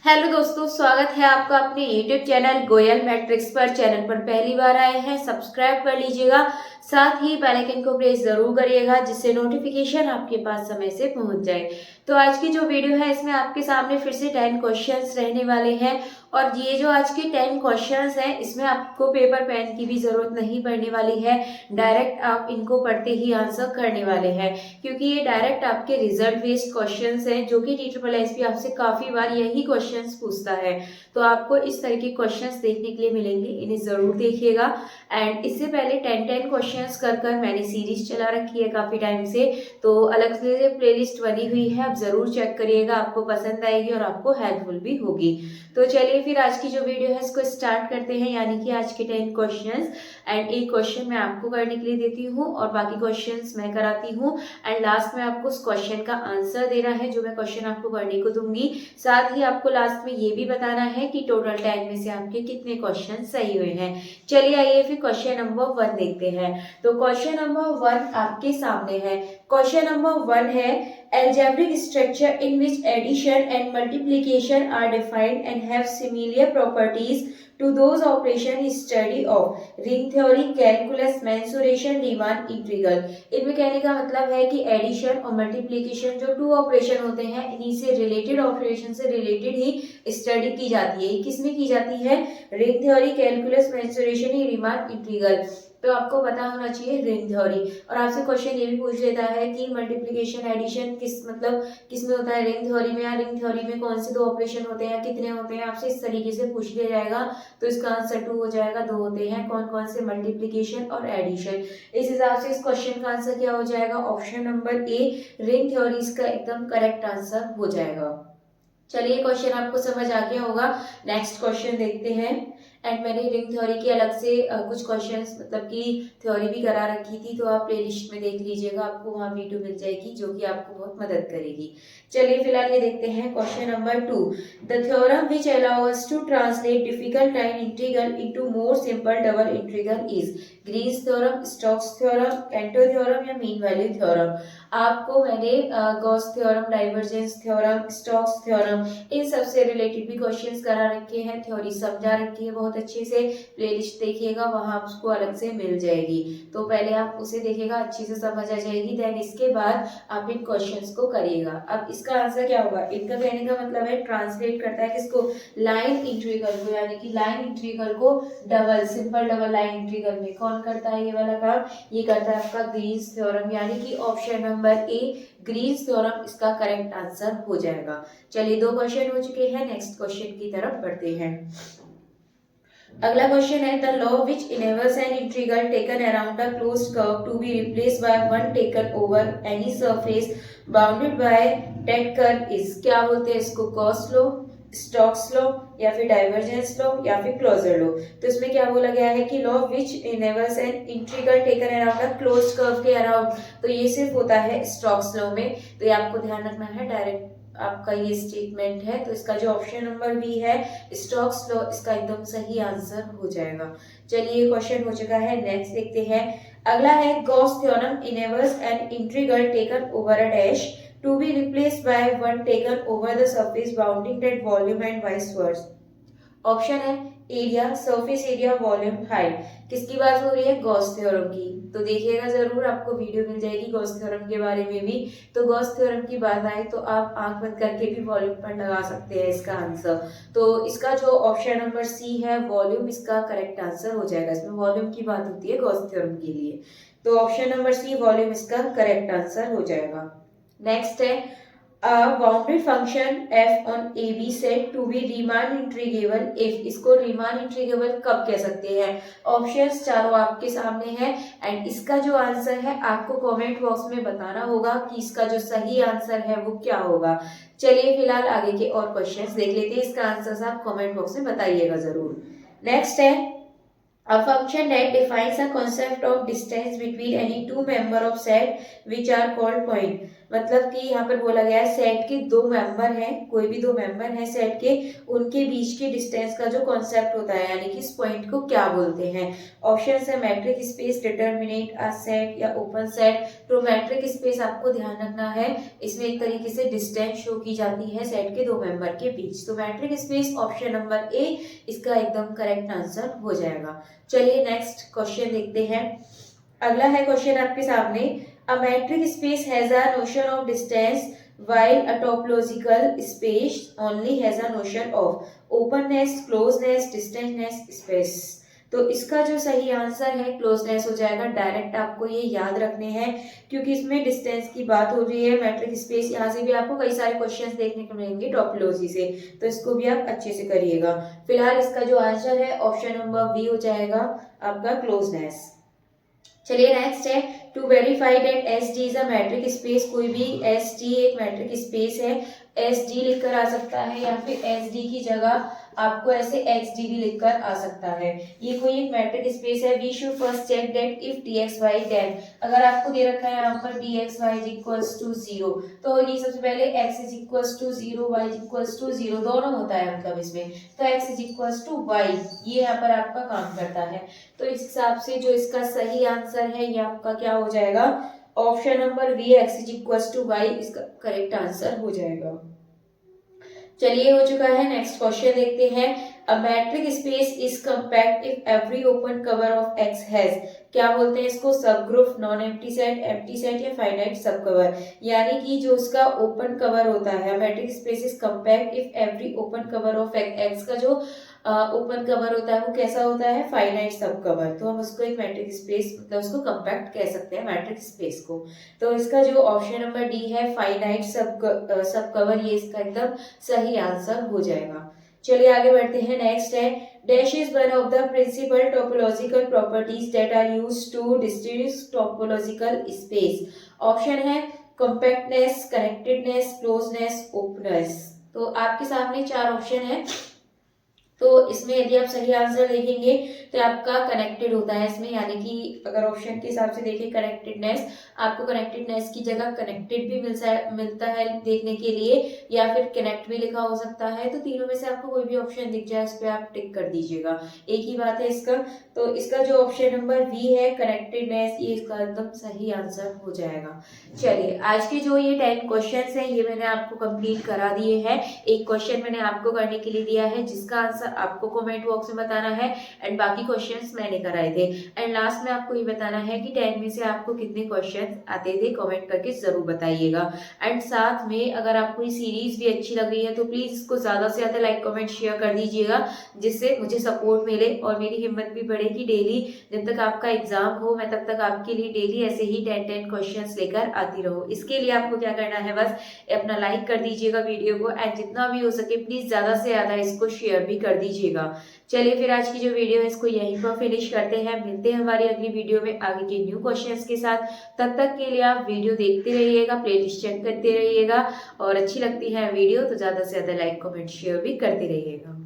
Hello दोस्तों, स्वागत है आपका अपने YouTube चैनल गोयल मैट्रिक्स पर। चैनल पर पहली बार आए हैं, सब्सक्राइब कर लीजिएगा। साथ ही बेल आइकन को प्रेस जरूर करिएगा, जिससे नोटिफिकेशन आपके पास समय से पहुंच जाए। तो आज की जो वीडियो है, इसमें आपके सामने फिर से 10 क्वेश्चंस रहने वाले हैं। और ये जो आज के 10 क्वेश्चंस हैं, इसमें आपको पेपर पेन की भी जरूरत नहीं पड़ने वाली है। डायरेक्ट आप इनको पढ़ते ही आंसर करने वाले हैं, क्योंकि ये डायरेक्ट आपके रिजल्ट बेस्ड क्वेश्चंस हैं, जो कि TSSB आपसे काफी बार यही क्वेश्चंस पूछता है। तो आपको इस तरह के क्वेश्चंस देखने के लिए मिलेंगे, इन्हें जरूर देखिएगा। एंड इससे पहले 10 क्वेश्चंस कर मैंने सीरीज चला रखी है काफी टाइम से, तो अलग से प्लेलिस्ट बनी हुई है, आप जरूर चेक करिएगा, आपको पसंद आएगी और आपको हेल्पफुल भी होगी। तो चलिए फिर आज की जो वीडियो है इसको स्टार्ट करते हैं, यानी कि आज के 10 क्वेश्चंस। एंड एक क्वेश्चन मैं आपको करने के लिए देती हूँ और बाकी क्वेश्चंस मैं कराती हूँ। एंड लास्ट में आपको उस क्वेश्चन का आंसर देना है जो मैं क्वेश्चन आपको करने को दूंगी। साथ ही आपको लास्ट में ये भी बताना है कि टोटल 10 में से आपके कितने क्वेश्चन सही हुए हैं। चलिए आइए फिर क्वेश्चन नंबर 1 देखते हैं। तो क्वेश्चन नंबर 1 आपके सामने है। क्वेश्चन नंबर 1 है, algebraic structure in which addition and multiplication are defined and have similar properties to those operation study of ring theory, calculus, mensuration, Riemann integral। इनमें कहने का मतलब है कि एडिशन और मल्टीप्लीकेशन जो 2 ऑपरेशन होते हैं, इन्हीं से रिलेटेड ऑपरेशन से रिलेटेड ही स्टडी की जाती है। किसमें की जाती है? Ring theory, calculus, mensuration, Riemann integral. तो आपको पता होना चाहिए रिंग थ्योरी। और आपसे क्वेश्चन ये भी पूछ लेता है कि मल्टीप्लिकेशन एडिशन किस में होता है, रिंग थ्योरी में, या रिंग थ्योरी में कौन से 2 ऑपरेशन होते हैं, कितने होते हैं, आपसे इस तरीके से पूछ लिया जाएगा। तो इसका आंसर 2 हो जाएगा। 2 होते हैं, कौन कौन से? मल्टीप्लिकेशन और एडिशन। इस हिसाब से इस क्वेश्चन का आंसर क्या हो जाएगा? ऑप्शन नंबर ए, रिंग थ्योरी इसका एकदम करेक्ट आंसर हो जाएगा। चलिए क्वेश्चन आपको समझ आ गया होगा। नेक्स्ट क्वेश्चन देखते हैं। एंड मैंने रिंग थ्योरी की अलग से कुछ क्वेश्चंस मतलब कि थ्योरी भी करा रखी थी, तो आप प्लेलिस्ट में देख लीजिएगा, आपको वहां वीडियो मिल जाएगी जो कि आपको बहुत मदद करेगी। चलिए फिलहाल ये देखते हैं question number 2। The theorem which allow us to translate difficult line integral into more simple double integral is Green's theorem, Stokes theorem, Cantor theorem या मीन वैल्यू थ्योरम। आपको मैंने Gauss theorem, divergence theorem, Stokes theorem, इन सब से related भी questions करा रखे हैं, थ्योरी समझा रखी है बहुत अच्छे से। प्लेलिस्ट देखिएगा, वहां आपको अलग से मिल जाएगी। तो पहले आप उसे देखिएगा, अच्छे से समझ आ जाएगी, देन इसके बाद आप इन क्वेश्चंस को करिएगा। अब इसका आंसर क्या होगा? इनका कहने का मतलब है ट्रांसलेट करता है किसको? लाइन इंटीग्रल को, यानी कि लाइन इंटीग्रल को double, simple double line integral में कौन करता है ये वाला काम? ये करता है आपका ग्रीन्स थ्योरम, यानी कि option number A, Green's theorem इसका करेक्ट आंसर हो जाएगा। चलिए 2 क्वेश्चन हो चुके हैं, नेक्स्ट क्वेश्चन की तरफ बढ़ते हैं। अगला क्वेश्चन है, the law which enables an integral taken around a closed curve to be replaced by one taken over any surface bounded by that curve is. क्या बोलते हैं इसको? गॉस लॉ, स्टोक्स लॉ या फिर डाइवर्जेंस लॉ या फिर closure law. तो इसमें क्या बोला गया है कि law which enables an integral taken around a closed curve के अराउंड, तो ये सिर्फ होता है स्टोक्स लॉ में। तो ये आपको ध्यान रखना है, डायरेक्ट आपका ये स्टेटमेंट है। तो इसका जो ऑप्शन नंबर बी है, स्टोक्स लॉ, इसका एकदम सही आंसर हो जाएगा। चलिए क्वेश्चन हो चुका है, नेक्स्ट देखते हैं। अगला है, Gauss theorem enables an integral taken over a dash to be replaced by one taken over the surface bounding that volume and vice versa। Option है area, surface area, volume, height. किसकी बात हो रही है? गॉस थ्योरम की। तो देखिएगा जरूर, आपको वीडियो मिल जाएगी गॉस थ्योरम के बारे में भी। तो गॉस थ्योरम की बात आए तो आप आंख बंद करके भी वॉल्यूम पर लगा सकते हैं इसका आंसर। तो इसका जो ऑप्शन नंबर सी है, वॉल्यूम, इसका करेक्ट आंसर हो जाएगा। इसमें वॉल्यूम की बात होती है गॉस थ्योरम के लिए। तो ऑप्शन नंबर सी, वॉल्यूम, इसका करेक्ट आंसर हो जाएगा। नेक्स्ट है, bounded function f on AB set to be Riemann integrable if. इसको रीमान इंटीग्रेबल कब कह सकते हैं? ऑप्शंस चारों आपके सामने हैं। एंड इसका जो आंसर है आपको कमेंट बॉक्स में बताना होगा कि इसका जो सही आंसर है वो क्या होगा। चलिए फिलहाल आगे के और क्वेश्चंस देख लेते हैं, इसका आंसर आप कमेंट बॉक्स में बताइएगा जरूर। नेक्स्ट है, a function that defines a concept of distance between any two member of set which are called point। मतलब कि यहाँ पर बोला गया है सेट के दो मेंबर हैं, कोई भी दो मेंबर हैं सेट के, उनके बीच के डिस्टेंस का जो कॉन्सेप्ट होता है यानी कि इस पॉइंट को क्या बोलते हैं। ऑप्शन है matric space, determinate, a set या ओपन सेट। तो मैट्रिक स्पेस आपको ध्यान रखना है, इसमें एक तरीके से डिस्टेंस शो की जाती है सेट के दो मेंबर के बीच। तो मैट्रिक स्पेस ऑप्शन नंबर ए इसका एकदम करेक्ट आंसर हो जाएगा। चलिए नेक्स्ट क्वेश्चन देखते हैं। अगला है क्वेश्चन आपके सामने, अ metric space has a notion of distance while a topological space only has a notion of openness, closeness, distanceness, space। तो इसका जो सही आंसर है क्लोजनेस हो जाएगा। डायरेक्ट आपको ये याद रखने हैं क्योंकि इसमें डिस्टेंस की बात हो रही है। मैट्रिक स्पेस यहाँ से भी आपको कई सारे क्वेश्चंस देखने को मिलेंगे टोपोलॉजी से, तो इसको भी आप अच्छे से करिएगा। फिलहाल इसका जो आंसर है ऑप्शन नंबर बी हो जाएगा आपका क्लोजनेस। चलिए नेक्स्ट है, to verify that S D is a metric space. कोई भी एस डी एक मैट्रिक स्पेस है, एस डी लिखकर आ सकता है या फिर एस डी की जगह आपको ऐसे एक्स डी भी लिखकर आ सकता है। ये कोई एक मैट्रिक स्पेस है। We should first check that if D X Y then, अगर आपको दे रखा है यहाँ पर D X Y is equals to 0, तो ये सबसे पहले X is equals to 0, Y is equals to 0 दोनों होता है मतलब इसमें, तो X is equals to Y, ये यहाँ पर आपका काम करता है। तो इस हिसाब से जो इसका सही आंसर है ये आपका क्या हो जाएगा, option number B X is equals to Y इसका करेक्ट आंसर हो जाएगा। चलिए हो चुका है, नेक्स्ट क्वेश्चन देखते हैं। अ metric space is compact if every open cover of x has, क्या बोलते हैं इसको, सब ग्रुप, नॉन एम्प्टी सेट या फाइनाइट सब कवर। यानी कि जो उसका ओपन कवर होता है, matric space is compact if every open cover of x का जो ओपन कवर होता है वो कैसा होता है, फाइनाइट सब कवर। तो हम उसको एक मैट्रिक स्पेस मतलब उसको कंपैक्ट कह सकते हैं मैट्रिक स्पेस को। तो इसका जो ऑप्शन नंबर डी है फाइनाइट सब कवर, ये इसका एकदम सही आंसर हो जाएगा। चलिए आगे बढ़ते हैं। नेक्स्ट है, dash is one of the principal topological properties that are used to distinguish topological space. Option है कॉम्पैक्टनेस, कनेक्टेडनेस, क्लोजनेस, ओपननेस। तो आपके सामने चार ऑप्शन है, तो इसमें यदि आप सही आंसर देखेंगे तो आपका कनेक्टेड होता है इसमें, यानी कि अगर ऑप्शन के हिसाब से देखें कनेक्टेडनेस, आपको कनेक्टेडनेस की जगह कनेक्टेड भी मिलता है देखने के लिए, या फिर कनेक्ट भी लिखा हो सकता है। तो तीनों में से आपको कोई भी ऑप्शन दिख जाए उस पर आप टिक कर दीजिएगा, एक ही बात है इसका। तो इसका जो ऑप्शन नंबर बी है कनेक्टेडनेस, ये इसका एकदम सही आंसर हो जाएगा। चलिए आज के जो ये 10 क्वेश्चन है ये मैंने आपको कंप्लीट करा दिए हैं। एक क्वेश्चन मैंने आपको करने के लिए दिया है जिसका आंसर आपको कमेंट बॉक्स में बताना है, एंड बाकी क्वेश्चंस मैंने कराए थे। एंड लास्ट में आपको ये बताना है कि 10 में से आपको कितने क्वेश्चंस आते थे, कमेंट करके जरूर बताइएगा। एंड साथ में अगर आपको ये सीरीज भी अच्छी लग रही है तो प्लीज इसको ज्यादा से ज्यादा लाइक कमेंट शेयर कर दीजिएगा, जिससे मुझे सपोर्ट मिले और मेरी हिम्मत भी बढ़े कि डेली जब तक आपका एग्जाम हो मैं तब तक आपके लिए डेली ऐसे ही 10 क्वेश्चन लेकर आती रहूं। इसके लिए आपको क्या करना है, बस अपना लाइक कर दीजिएगा वीडियो को, एंड जितना भी हो सके प्लीज ज्यादा से ज्यादा इसको शेयर भी कर दीजिएगा। चलिए फिर आज की जो वीडियो है इसको यहीं पर फिनिश करते हैं, मिलते हैं हमारी अगली वीडियो में आगे के न्यू क्वेश्चंस के साथ। तब तक के लिए आप वीडियो देखते रहिएगा, प्लेलिस्ट चेक करते रहिएगा, और अच्छी लगती है वीडियो तो ज्यादा से ज्यादा लाइक कमेंट शेयर भी करते रहिएगा।